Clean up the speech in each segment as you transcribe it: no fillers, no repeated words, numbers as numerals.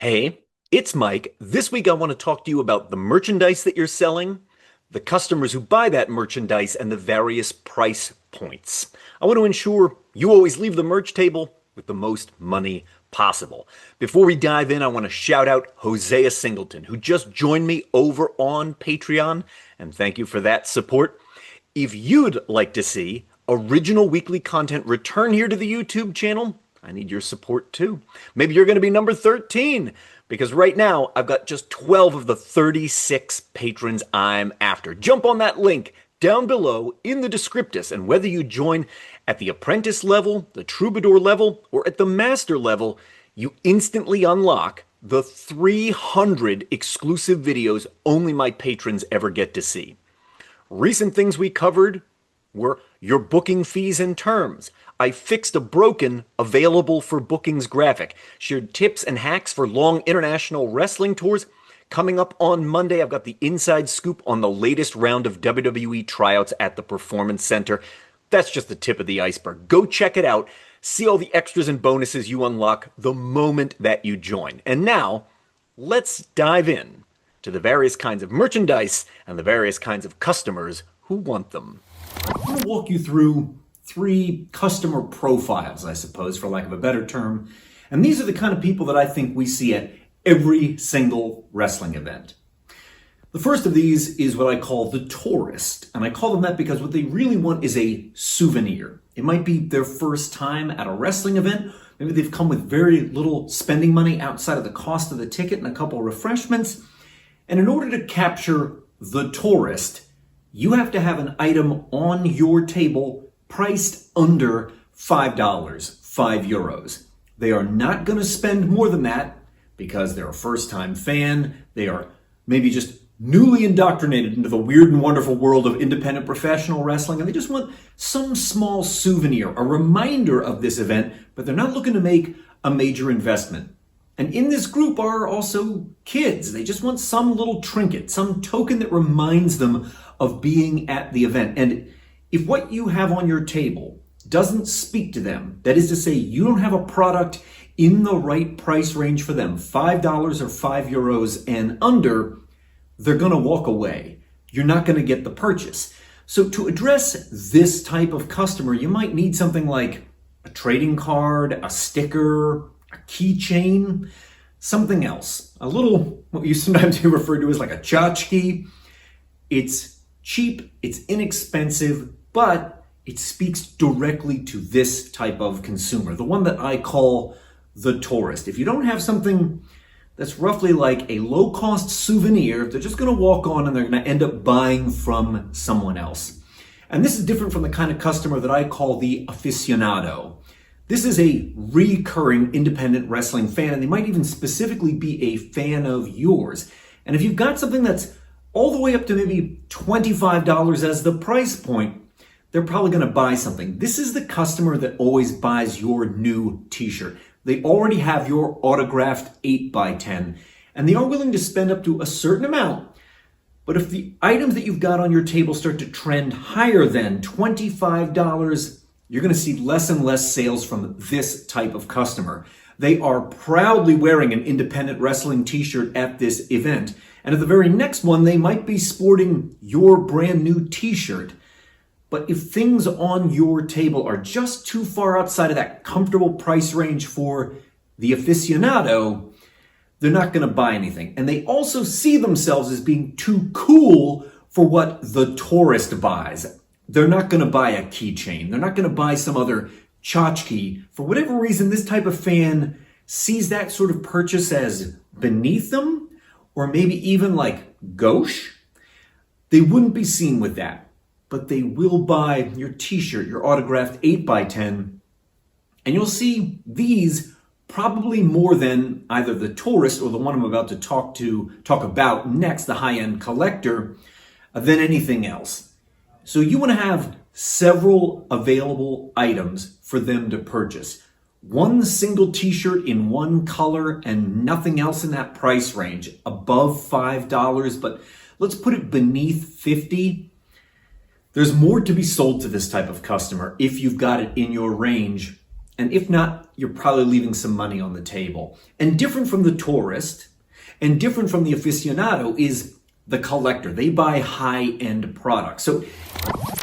Hey, it's Mike. This week I want to talk to you about the merchandise that you're selling, the customers who buy that merchandise, and the various price points. I want to ensure you always leave the merch table with the most money possible. Before we dive in, I want to shout out Hosea Singleton, who just joined me over on Patreon, and thank you for that support. If you'd like to see original weekly content return here to the YouTube channel, I need your support too. Maybe you're going to be number 13, because right now I've got just 12 of the 36 patrons I'm after. Jump on that link down below in the descriptus, and whether you join at the apprentice level, the troubadour level, or at the master level, you instantly unlock the 300 exclusive videos only my patrons ever get to see. Recent things we covered were your booking fees and terms. I fixed a broken available for bookings graphic. Shared tips and hacks for long international wrestling tours. Coming up on Monday, I've got the inside scoop on the latest round of WWE tryouts at the Performance Center. That's just the tip of the iceberg. Go check it out. See all the extras and bonuses you unlock the moment that you join. And now, let's dive in to the various kinds of merchandise and the various kinds of customers who want them. I'm going to walk you through 3 customer profiles, I suppose, for lack of a better term. And these are the kind of people that I think we see at every single wrestling event. The first of these is what I call the tourist. And I call them that because what they really want is a souvenir. It might be their first time at a wrestling event. Maybe they've come with very little spending money outside of the cost of the ticket and a couple of refreshments. And in order to capture the tourist, you have to have an item on your table priced under $5, 5 euros. They are not going to spend more than that because they're a first-time fan. They are maybe just newly indoctrinated into the weird and wonderful world of independent professional wrestling, and they just want some small souvenir, a reminder of this event, but they're not looking to make a major investment. And in this group are also kids. They just want some little trinket, some token that reminds them of being at the event. And if what you have on your table doesn't speak to them, that is to say, you don't have a product in the right price range for them, $5 or 5 euros and under, they're going to walk away. You're not going to get the purchase. So to address this type of customer, you might need something like a trading card, a sticker, a keychain, something else. A little, what you sometimes hear referred to as like a tchotchke. It's cheap, it's inexpensive, but it speaks directly to this type of consumer, the one that I call the tourist. If you don't have something that's roughly like a low-cost souvenir, they're just going to walk on and they're going to end up buying from someone else. And this is different from the kind of customer that I call the aficionado. This is a recurring independent wrestling fan, and they might even specifically be a fan of yours. And if you've got something that's all the way up to maybe $25 as the price point, they're probably going to buy something. This is the customer that always buys your new t-shirt. They already have your autographed 8x10, and they are willing to spend up to a certain amount. But if the items that you've got on your table start to trend higher than $25, you're going to see less and less sales from this type of customer. They are proudly wearing an independent wrestling t-shirt at this event. And at the very next one, they might be sporting your brand new t-shirt. But if things on your table are just too far outside of that comfortable price range for the aficionado, they're not going to buy anything. And they also see themselves as being too cool for what the tourist buys. They're not going to buy a keychain. They're not going to buy some other tchotchke. For whatever reason, this type of fan sees that sort of purchase as beneath them, or maybe even like gauche. They wouldn't be seen with that. But they will buy your t-shirt, your autographed 8x10, and you'll see these probably more than either the tourist or the one I'm about to talk about next, the high-end collector, than anything else. So you want to have several available items for them to purchase. One single t-shirt in one color and nothing else in that price range, above $5, but let's put it beneath $50. There's more to be sold to this type of customer if you've got it in your range And if not, you're probably leaving some money on the table. And different from the tourist and different from the aficionado is the collector. They buy high-end products. So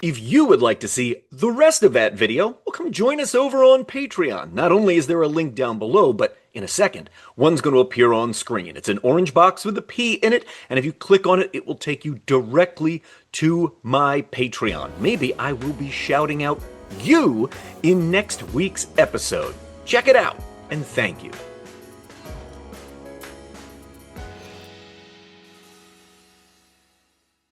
if you would like to see the rest of that video, well, come join us over on Patreon. Not only is there a link down below, but in a second, one's going to appear on screen. It's an orange box with a P in it, and if you click on it, it will take you directly to my Patreon. Maybe I will be shouting out you in next week's episode. Check it out, and thank you.